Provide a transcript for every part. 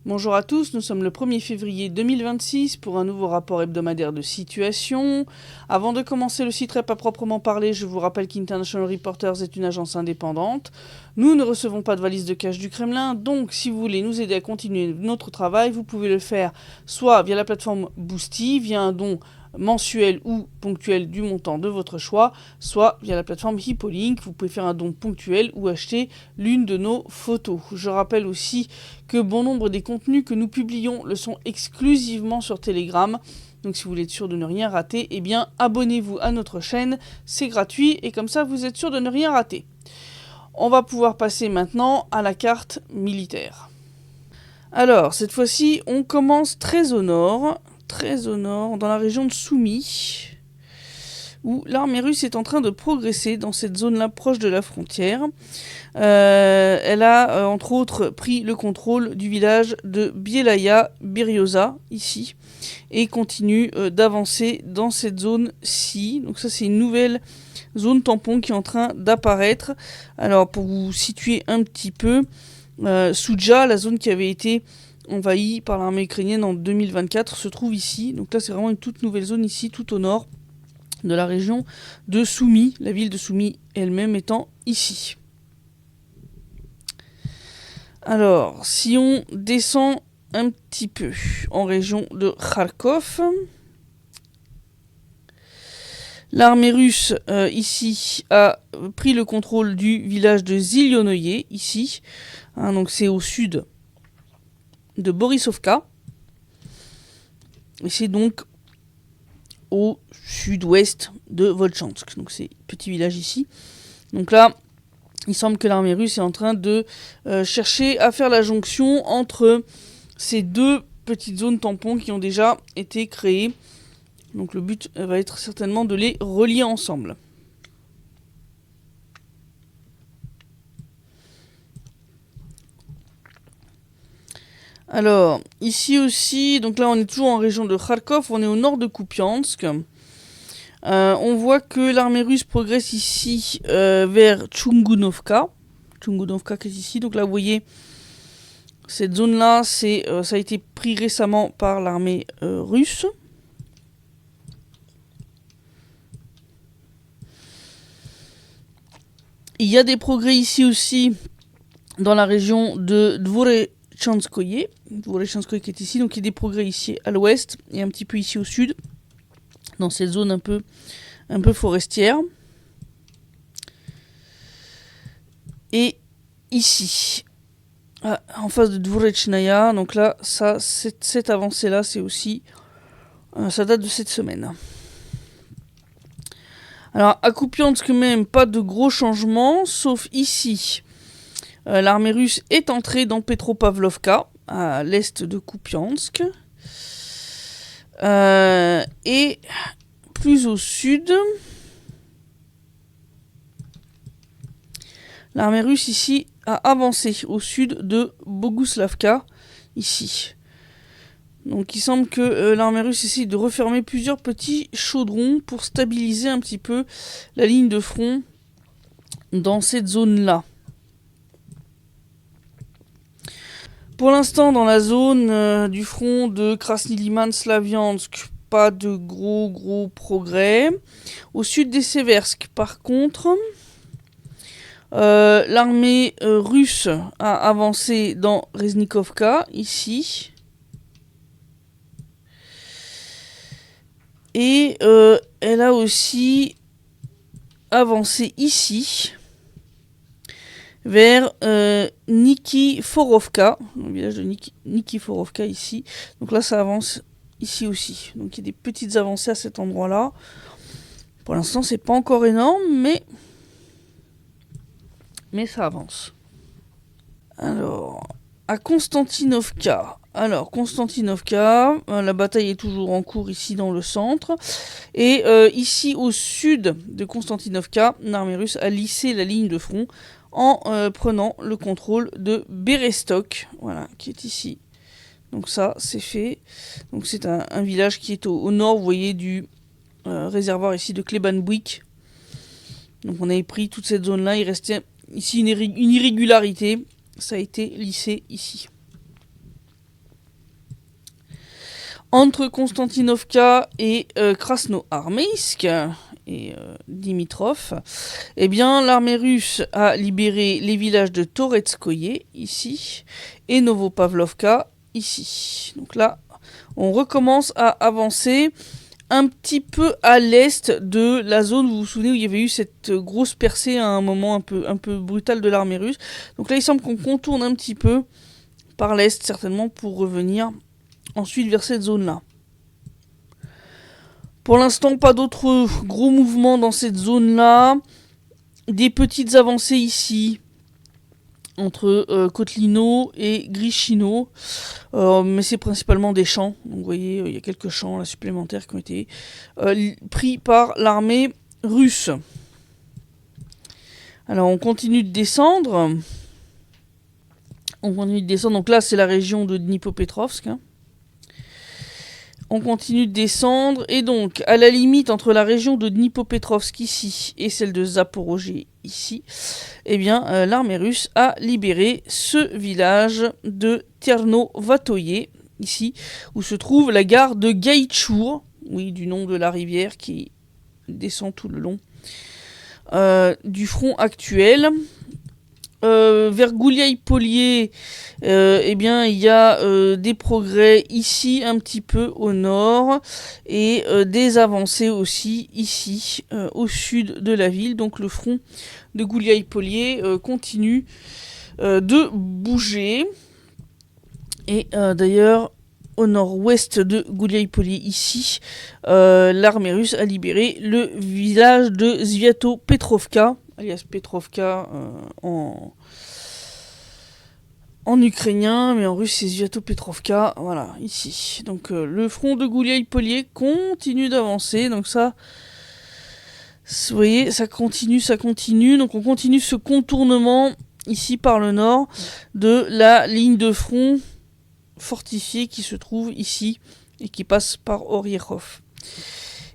Bonjour à tous, nous sommes le 1er février 2026 pour un nouveau rapport hebdomadaire de situation. Avant de commencer le site Rep à proprement parler, je vous rappelle qu'International Reporters est une agence indépendante. Nous ne recevons pas de valise de cash du Kremlin, donc si vous voulez nous aider à continuer notre travail, vous pouvez le faire soit via la plateforme Boosty, via un don mensuel ou ponctuel du montant de votre choix, soit via la plateforme Hippolink. Vous pouvez faire un don ponctuel ou acheter l'une de nos photos. Je rappelle aussi que bon nombre des contenus que nous publions le sont exclusivement sur Telegram. Donc si vous voulez être sûr de ne rien rater, eh bien abonnez-vous à notre chaîne, c'est gratuit et comme ça vous êtes sûr de ne rien rater. On va pouvoir passer maintenant à la carte militaire. Alors cette fois-ci on commence très au nord, dans la région de Soumy, où l'armée russe est en train de progresser dans cette zone-là proche de la frontière. Elle a entre autres pris le contrôle du village de Bielaya Berioza, ici, et continue d'avancer dans cette zone-ci. Donc ça c'est une nouvelle zone tampon qui est en train d'apparaître. Alors pour vous situer un petit peu, Souja, la zone qui avait été envahie par l'armée ukrainienne en 2024, se trouve ici. Donc là c'est vraiment une toute nouvelle zone ici, tout au nord de la région de Soumy, la ville de Soumy elle-même étant ici. Alors, si on descend un petit peu en région de Kharkov, l'armée russe ici a pris le contrôle du village de Zilyonoye, ici. Donc c'est au sud de Borisovka. Et c'est donc au sud-ouest de Volchansk. Donc c'est petit village ici. Donc là, il semble que l'armée russe est en train de chercher à faire la jonction entre ces deux petites zones tampons qui ont déjà été créées. Donc le but va être certainement de les relier ensemble. Alors, ici aussi, donc là on est toujours en région de Kharkov, on est au nord de Kupiansk. On voit que l'armée russe progresse ici vers Chungunovka. Chungunovka qui est ici, donc là vous voyez, cette zone-là, ça a été pris récemment par l'armée russe. Il y a des progrès ici aussi dans la région de Dvorechanskoye qui est ici, donc il y a des progrès ici à l'ouest et un petit peu ici au sud, dans cette zone un peu forestière. Et ici, en face de Dvorechnaya, donc là, cette avancée-là, c'est aussi, ça date de cette semaine. Alors, à Kupiansk même, pas de gros changements, sauf ici. L'armée russe est entrée dans Petropavlovka, à l'est de Kupiansk. Et plus au sud, l'armée russe ici a avancé au sud de Boguslavka, ici. Donc il semble que l'armée russe essaie de refermer plusieurs petits chaudrons pour stabiliser un petit peu la ligne de front dans cette zone-là. Pour l'instant, dans la zone du front de Krasny-Liman-Slaviansk, pas de gros progrès. Au sud des Seversk, par contre, l'armée russe a avancé dans Reznikovka, ici. Et elle a aussi avancé ici, vers Nikiforovka, le village de Nikiforovka ici. Donc là, ça avance ici aussi. Donc il y a des petites avancées à cet endroit-là. Pour l'instant, c'est pas encore énorme, mais ça avance. Alors, à Konstantinovka. La bataille est toujours en cours ici dans le centre. Et ici, au sud de Konstantinovka, l'armée russe a lissé la ligne de front en prenant le contrôle de Berestok, voilà, qui est ici. Donc ça, c'est fait. Donc c'est un village qui est au nord, vous voyez, du réservoir ici de Klebanbuik. Donc on avait pris toute cette zone-là, il restait ici une irrégularité, ça a été lissé ici. Entre Konstantinovka et Krasnoarmeysk et Dimitrov, eh bien, l'armée russe a libéré les villages de Toretskoye, ici, et Novopavlovka, ici. Donc là, on recommence à avancer un petit peu à l'est de la zone, vous vous souvenez, où il y avait eu cette grosse percée à un moment un peu brutal de l'armée russe. Donc là, il semble qu'on contourne un petit peu par l'est, certainement, pour revenir ensuite vers cette zone-là. Pour l'instant, pas d'autres gros mouvements dans cette zone-là. Des petites avancées ici, entre Kotlino et Grishino. Mais c'est principalement des champs. Donc vous voyez, il y a quelques champs là, supplémentaires qui ont été pris par l'armée russe. Alors on continue de descendre. Donc là, c'est la région de Dnipropetrovsk. On continue de descendre, et donc, à la limite entre la région de Dnipropetrovsk ici et celle de Zaporozhye ici, eh bien, l'armée russe a libéré ce village de Ternovatoye, ici, où se trouve la gare de Gaïtchour, oui, du nom de la rivière qui descend tout le long du front actuel. Vers Gouliaï-Polier, eh bien, il y a des progrès ici, un petit peu au nord, et des avancées aussi ici, au sud de la ville. Donc le front de Gouliaï-Polier continue de bouger. Et d'ailleurs, au nord-ouest de Gouliaï-Polier, ici, l'armée russe a libéré le village de Sviatopetrovka, alias Petrovka en ukrainien, mais en russe c'est Sviatopetrovka, voilà, ici. Donc le front de Gouliaï-Polier continue d'avancer, donc ça, vous voyez, ça continue, donc on continue ce contournement ici par le nord de la ligne de front fortifiée qui se trouve ici et qui passe par Oryechov.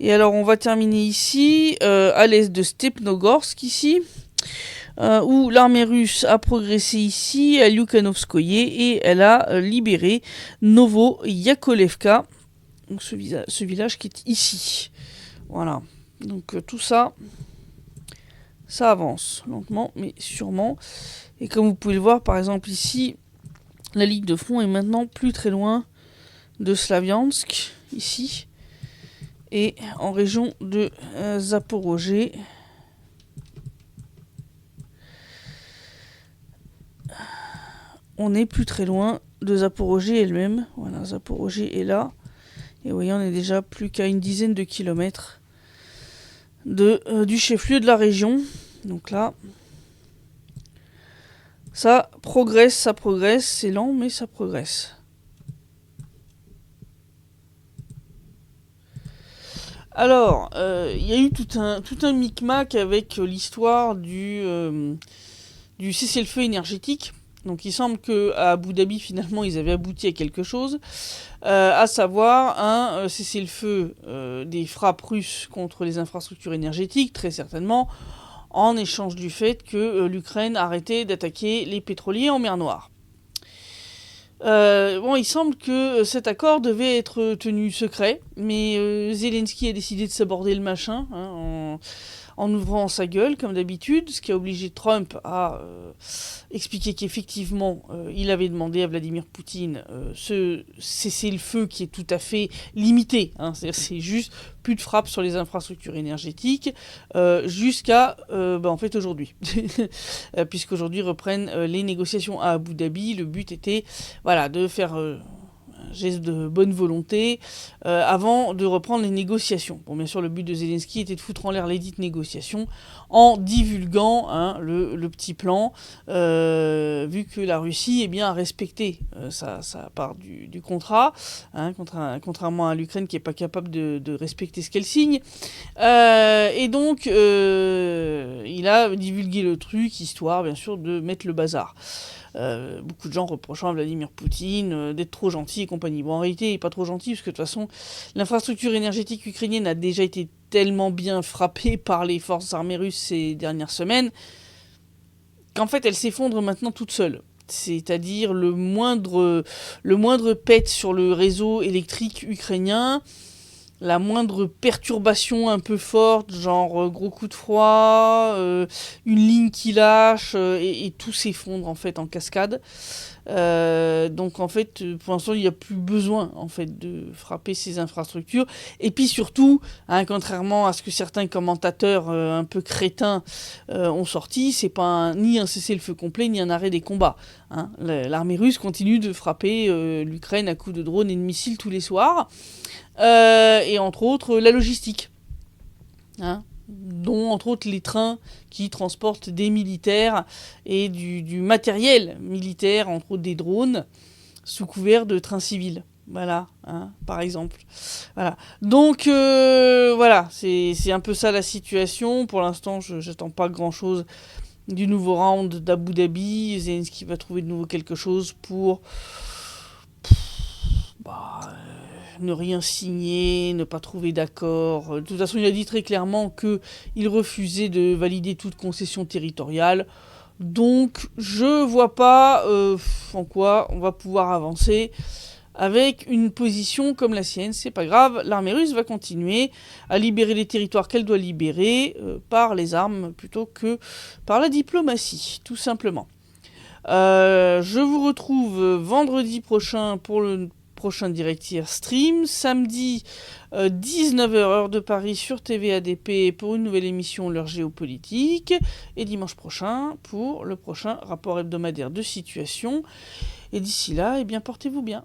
Et alors on va terminer ici, à l'est de Stepnogorsk ici, où l'armée russe a progressé ici à Lyukhanovskoye et elle a libéré Novo-Yakovlevka, donc ce village qui est ici. Voilà, donc tout ça, ça avance lentement mais sûrement. Et comme vous pouvez le voir, par exemple ici, la ligne de front est maintenant plus très loin de Slaviansk, ici. Et en région de Zaporozhye, on n'est plus très loin de Zaporozhye elle-même. Voilà, Zaporozhye est là. Et vous voyez, on est déjà plus qu'à une dizaine de kilomètres du chef-lieu de la région. Donc là, ça progresse, c'est lent, mais ça progresse. Alors, il y a eu tout un micmac avec l'histoire du cessez-le-feu énergétique. Donc il semble qu'à Abu Dhabi, finalement, ils avaient abouti à quelque chose, à savoir un cessez-le-feu des frappes russes contre les infrastructures énergétiques, très certainement, en échange du fait que l'Ukraine arrêtait d'attaquer les pétroliers en mer Noire. Il semble que cet accord devait être tenu secret, mais Zelensky a décidé de s'aborder le machin en ouvrant sa gueule, comme d'habitude, ce qui a obligé Trump à expliquer qu'effectivement, il avait demandé à Vladimir Poutine ce cessez-le-feu qui est tout à fait limité. C'est juste plus de frappe sur les infrastructures énergétiques jusqu'à en fait aujourd'hui. Puisqu'aujourd'hui reprennent les négociations à Abu Dhabi. Le but était de faire un geste de bonne volonté avant de reprendre les négociations. Bon, bien sûr, le but de Zelensky était de foutre en l'air les dites négociations en divulguant le petit plan, vu que la Russie a respecté sa part du contrat, contrairement à l'Ukraine qui n'est pas capable de respecter ce qu'elle signe. Et donc, il a divulgué le truc, histoire, bien sûr, de mettre le bazar. Beaucoup de gens reprochant à Vladimir Poutine d'être trop gentil et compagnie. Bon, en réalité, il n'est pas trop gentil, parce que de toute façon, l'infrastructure énergétique ukrainienne a déjà été tellement bien frappée par les forces armées russes ces dernières semaines, qu'en fait, elle s'effondre maintenant toute seule. c'est-à-dire le moindre pet sur le réseau électrique ukrainien, la moindre perturbation un peu forte, genre gros coup de froid, une ligne qui lâche, et tout s'effondre en fait en cascade. Donc en fait, pour l'instant, il n'y a plus besoin en fait de frapper ces infrastructures. Et puis surtout, contrairement à ce que certains commentateurs un peu crétins ont sorti, c'est pas ni un cessez-le-feu complet ni un arrêt des combats. L'armée russe continue de frapper l'Ukraine à coups de drones et de missiles tous les soirs. Et entre autres la logistique, dont entre autres les trains qui transportent des militaires et du matériel militaire, entre autres des drones, sous couvert de trains civils. Voilà, par exemple. Voilà. Donc, voilà, c'est un peu ça la situation. Pour l'instant, je n'attends pas grand-chose du nouveau round d'Abu Dhabi. Zelensky va trouver de nouveau quelque chose pour... ne rien signer, ne pas trouver d'accord. De toute façon, il a dit très clairement qu'il refusait de valider toute concession territoriale. Donc, je vois pas en quoi on va pouvoir avancer avec une position comme la sienne. C'est pas grave, l'armée russe va continuer à libérer les territoires qu'elle doit libérer par les armes plutôt que par la diplomatie, tout simplement. Je vous retrouve vendredi prochain pour le prochain Directir Stream, samedi 19h heure de Paris sur TV ADP pour une nouvelle émission L'heure géopolitique, et dimanche prochain pour le prochain rapport hebdomadaire de situation. Et d'ici là, portez-vous bien.